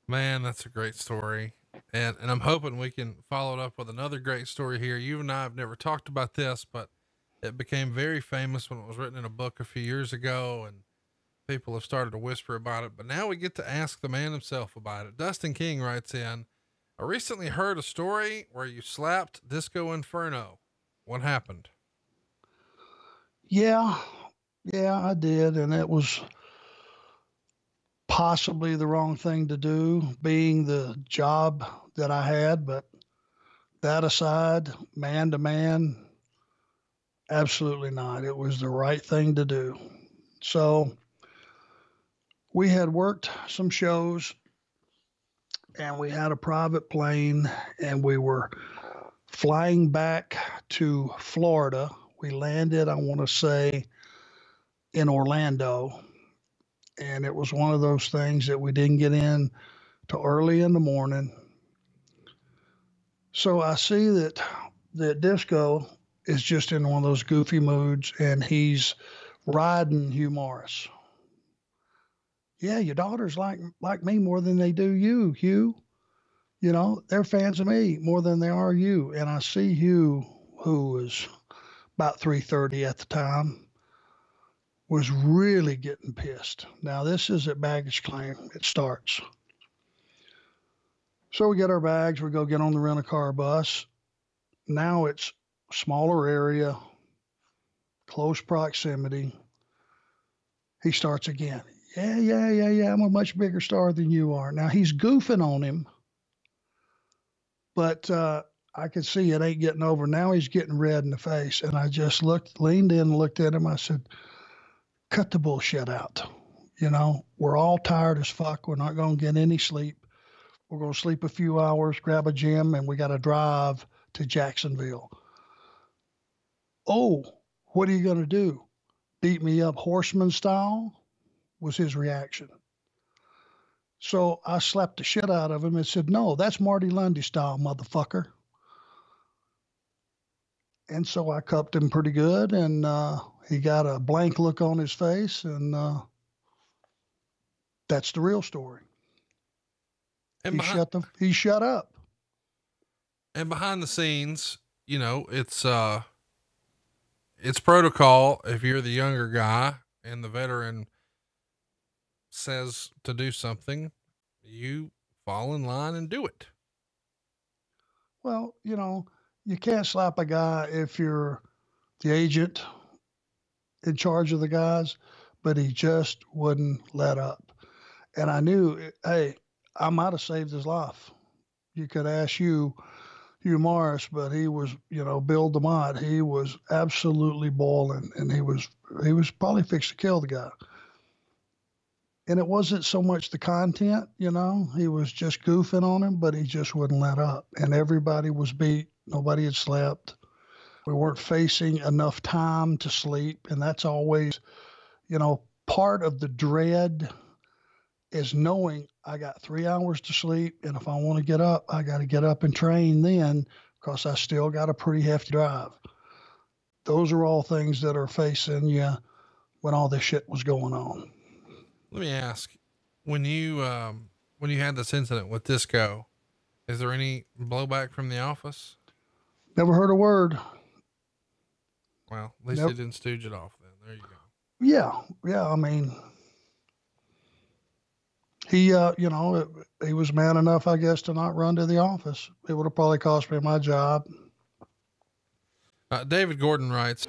Man, that's a great story. And I'm hoping we can follow it up with another great story here. You and I have never talked about this, but it became very famous when it was written in a book a few years ago, and people have started to whisper about it. But now we get to ask the man himself about it. Dustin King writes in, I recently heard a story where you slapped Disco Inferno. What happened? Yeah, yeah, I did. And it was possibly the wrong thing to do, being the job that I had. But that aside, man to man, absolutely not. It was the right thing to do. So we had worked some shows and we had a private plane and we were flying back to Florida. We landed, I want to say, in Orlando. And it was one of those things that we didn't get in till early in the morning. So I see that Disco is just in one of those goofy moods and he's riding Hugh Morris. Yeah, your daughters like me more than they do you, Hugh. You know, they're fans of me more than they are you. And I see Hugh, who was about 330 at the time, was really getting pissed. Now, this is at baggage claim. It starts. So we get our bags. We go get on the rent-a-car bus. Now it's smaller area, close proximity. He starts again. Yeah. I'm a much bigger star than you are. Now, he's goofing on him, but I could see it ain't getting over. Now he's getting red in the face. And I just leaned in and looked at him. I said, cut the bullshit out. You know, we're all tired as fuck. We're not going to get any sleep. We're going to sleep a few hours, grab a gym, and we got to drive to Jacksonville. Oh, what are you going to do? Beat me up horseman style? Was his reaction. So I slapped the shit out of him and said, no, that's Marty Lundy style, motherfucker. And so I cupped him pretty good, and he got a blank look on his face, and that's the real story. And He shut up. And behind the scenes, you know, it's protocol. If you're the younger guy and the veteran says to do something, you fall in line and do it. Well, you know, you can't slap a guy if you're the agent in charge of the guys, but he just wouldn't let up. And I knew, hey, I might have saved his life. You could ask Hugh Morris, but he was, you know, Bill DeMott. He was absolutely boiling, and he was probably fixed to kill the guy. And it wasn't so much the content, you know, he was just goofing on him, but he just wouldn't let up. And everybody was beat. Nobody had slept. We weren't facing enough time to sleep. And that's always, you know, part of the dread is knowing I got 3 hours to sleep. And if I want to get up, I got to get up and train then because I still got a pretty hefty drive. Those are all things that are facing you when all this shit was going on. Let me ask, when you had this incident with Disco, is there any blowback from the office? Never heard a word. Well, at least they didn't stooge it off then. There you go. Yeah. I mean, he, you know, he was man enough, I guess, to not run to the office. It would have probably cost me my job. David Gordon writes,